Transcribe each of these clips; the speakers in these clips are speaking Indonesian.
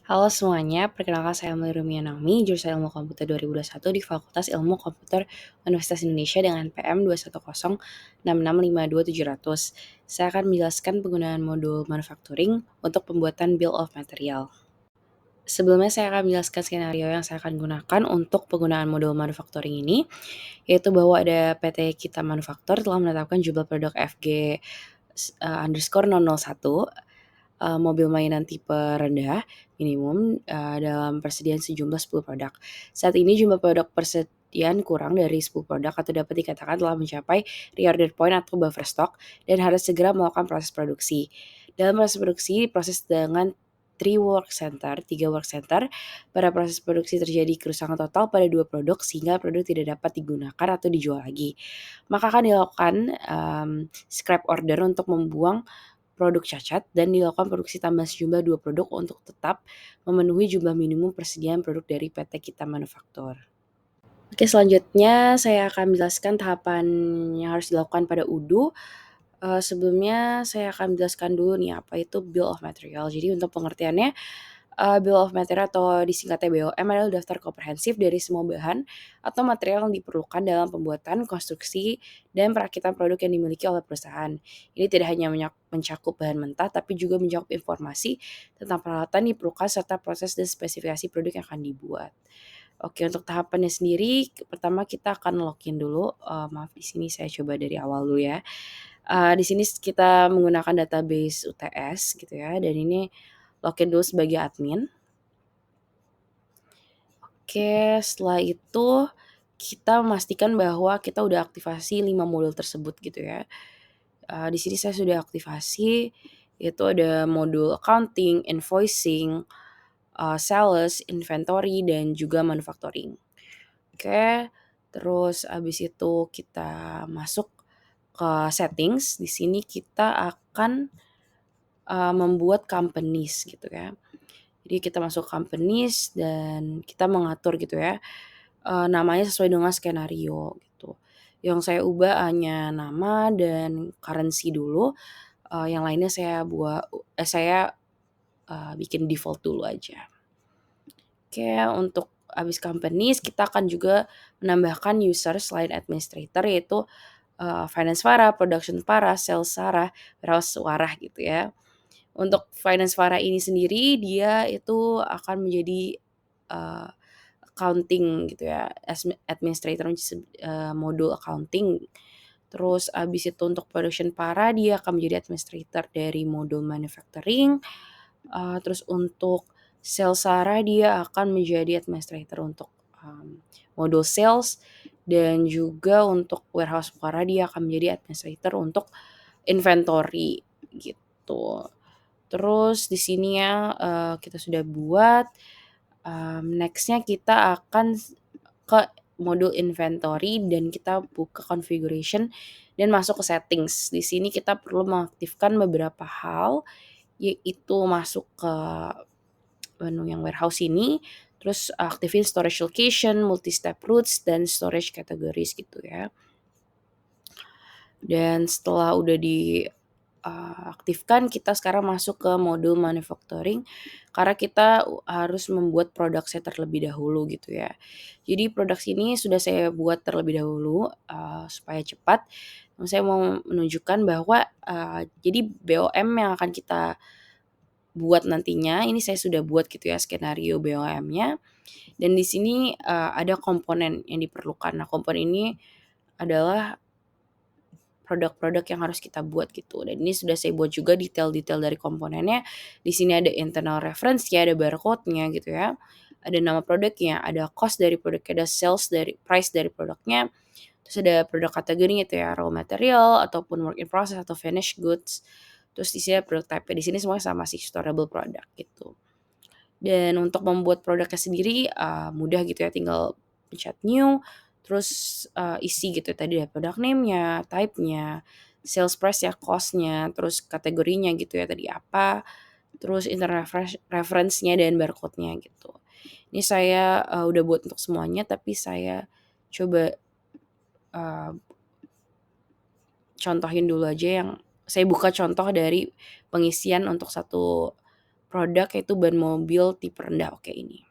Halo semuanya, perkenalkan saya Amelie Rumianami, jurusan Ilmu Komputer 2021 di Fakultas Ilmu Komputer Universitas Indonesia dengan PM 210665270. Saya akan menjelaskan penggunaan modul manufacturing untuk pembuatan bill of material. Sebelumnya saya akan menjelaskan skenario yang saya akan gunakan untuk penggunaan modul manufacturing ini, yaitu bahwa ada PT Kita Manufaktur telah menetapkan jumlah produk FG_001 mobil mainan tipe rendah minimum dalam persediaan sejumlah 10 produk. Saat ini jumlah produk persediaan kurang dari 10 produk atau dapat dikatakan telah mencapai reorder point atau buffer stock dan harus segera melakukan proses produksi. Dalam proses produksi proses dengan 3 work center. Pada proses produksi terjadi kerusakan total pada 2 produk sehingga produk tidak dapat digunakan atau dijual lagi. Maka akan dilakukan scrap order untuk membuang produk cacat dan dilakukan produksi tambahan sejumlah 2 produk untuk tetap memenuhi jumlah minimum persediaan produk dari PT Kita Manufaktur. Oke, selanjutnya saya akan menjelaskan tahapan yang harus dilakukan pada UDU. Sebelumnya saya akan menjelaskan dulu nih apa itu bill of material. Jadi untuk pengertiannya, bill of material atau disingkatnya BOM adalah daftar komprehensif dari semua bahan atau material yang diperlukan dalam pembuatan, konstruksi, dan perakitan produk yang dimiliki oleh perusahaan. Ini tidak hanya mencakup bahan mentah, tapi juga mencakup informasi tentang peralatan yang diperlukan serta proses dan spesifikasi produk yang akan dibuat. Oke, untuk tahapannya sendiri, pertama kita akan login dulu. Maaf di sini saya coba dari awal dulu ya. Di sini kita menggunakan database UTS gitu ya, dan ini login dulu sebagai admin. Oke, setelah itu kita memastikan bahwa kita udah aktivasi 5 modul tersebut gitu ya. Di sini saya sudah aktivasi, yaitu ada modul accounting, invoicing, sales, inventory, dan juga manufacturing. Oke, terus abis itu kita masuk ke settings. Di sini kita akan membuat companies gitu ya. Jadi kita masuk companies dan kita mengatur gitu ya, namanya sesuai dengan skenario gitu. Yang saya ubah hanya nama dan currency dulu, yang lainnya saya bikin default dulu aja. Oke, untuk habis companies kita akan juga menambahkan user selain administrator yaitu, finance Farah, production Farah, sales Sarah, warehouse Warah gitu ya. Untuk finance Farah ini sendiri dia itu akan menjadi, eee, accounting gitu ya, administrator modul accounting. Terus abis itu untuk production Farah dia akan menjadi administrator dari modul manufacturing, terus untuk sales Sarah dia akan menjadi administrator untuk, modul sales dan juga untuk warehouse Farah dia akan menjadi administrator untuk inventory gitu. Terus di sini ya, kita sudah buat, next-nya kita akan ke modul inventory dan kita buka configuration dan masuk ke settings. Di sini kita perlu mengaktifkan beberapa hal, yaitu masuk ke menu yang warehouse ini, terus aktifin storage location, multi-step routes, dan storage categories gitu ya. Dan setelah udah aktifkan kita sekarang masuk ke modul manufacturing karena kita harus membuat produksinya terlebih dahulu gitu ya. Jadi produksi ini sudah saya buat terlebih dahulu, supaya cepat. Saya mau menunjukkan bahwa, jadi BOM yang akan kita buat nantinya ini saya sudah buat gitu ya skenario BOM-nya dan di sini, ada komponen yang diperlukan. Nah komponen ini adalah produk-produk yang harus kita buat gitu dan ini sudah saya buat juga detail-detail dari komponennya. Di sini ada internal reference ya, ada barcode-nya gitu ya. Ada nama produknya, ada cost dari produknya, ada sales dari price dari produknya. Terus ada produk kategorinya itu ya, raw material ataupun work in process atau finished goods. Terus di sini ada produk type. Di sini semuanya sama sih storable product gitu. Dan untuk membuat produknya sendiri, mudah gitu ya tinggal pencet new, terus, isi gitu tadi ya product name-nya, type-nya, sales price ya, cost-nya, terus kategorinya gitu ya tadi apa, terus internal reference-nya dan barcode-nya gitu. Ini saya, udah buat untuk semuanya tapi saya coba, eee, contohin dulu aja yang saya buka contoh dari pengisian untuk satu produk yaitu ban mobil tipe rendah. Oke, ini.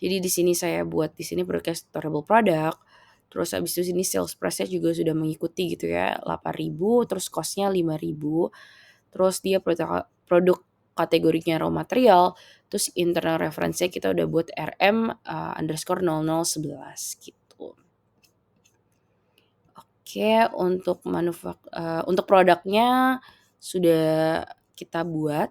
Jadi di sini saya buat di sini produknya storable product. Terus habis itu sini sales price-nya juga sudah mengikuti gitu ya, 8.000, terus cost-nya 5.000. Terus dia produk kategorinya raw material, terus internal reference-nya kita udah buat RM_0011 gitu. Oke, untuk produknya sudah kita buat,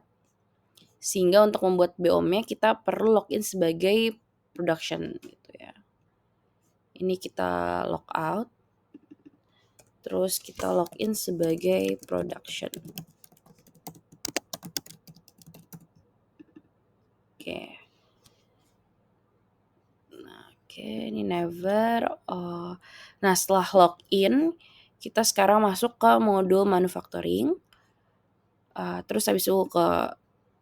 sehingga untuk membuat BOM-nya kita perlu login sebagai production gitu ya. Ini kita log out, terus kita login sebagai production. Oke. Oke, ini never. Nah, setelah login, kita sekarang masuk ke modul manufacturing. Terus habis itu ke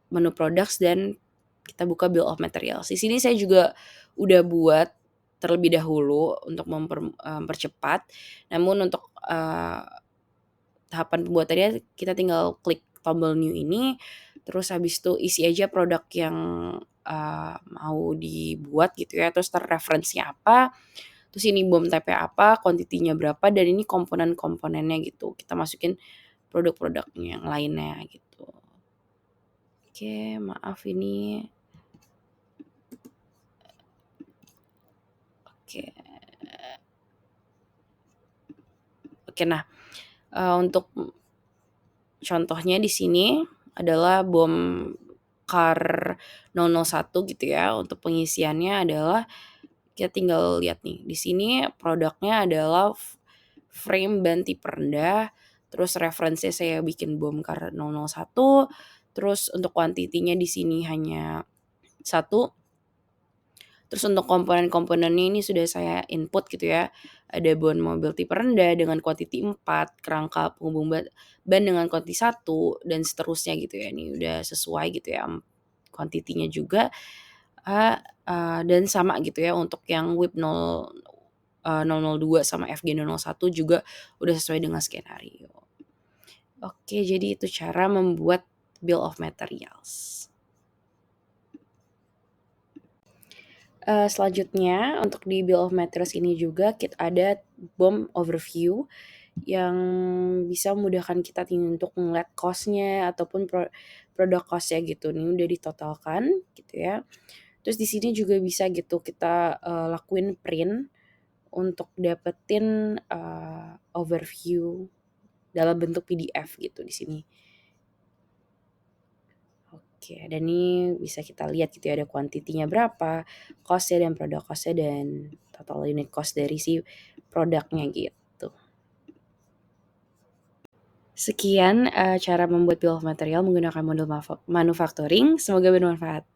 menu products dan kita buka bill of materials. Di sini saya juga udah buat terlebih dahulu untuk mempercepat. Namun untuk tahapan pembuatannya kita tinggal klik tombol new ini, terus habis itu isi aja produk yang mau dibuat gitu ya, terus referensinya apa, terus ini BOM type-nya apa, kuantitinya berapa, dan ini komponen-komponennya gitu. Kita masukin produk-produknya yang lainnya gitu. Oke, maaf ini. Oke. Oke, nah, untuk contohnya di sini adalah BOM car 001 gitu ya. Untuk pengisiannya adalah kita tinggal lihat nih. Di sini produknya adalah frame ban tipe rendah, terus referensinya saya bikin BOM car 001, terus untuk kuantitinya di sini hanya 1. Terus untuk komponen-komponennya ini sudah saya input gitu ya. Ada ban mobil tipe rendah dengan kuantiti 4, kerangka penghubung ban dengan kuantiti 1, dan seterusnya gitu ya. Ini udah sesuai gitu ya kuantitinya juga. Dan sama gitu ya untuk yang WIP 002 sama FG 001 juga udah sesuai dengan skenario. Oke, jadi itu cara membuat bill of materials. Selanjutnya untuk di bill of materials ini juga kita ada BOM overview yang bisa memudahkan kita untuk ngeliat cost-nya ataupun produk cost-nya gitu. Ini udah ditotalkan gitu ya. Terus di sini juga bisa gitu kita lakuin print untuk dapetin overview dalam bentuk PDF gitu di sini. Oke, dan ini bisa kita lihat gitu ya, ada kuantitinya berapa, cost-nya dan produk cost-nya, dan total unit cost dari si produknya gitu. Sekian cara membuat bill of material menggunakan modul manufacturing. Semoga bermanfaat.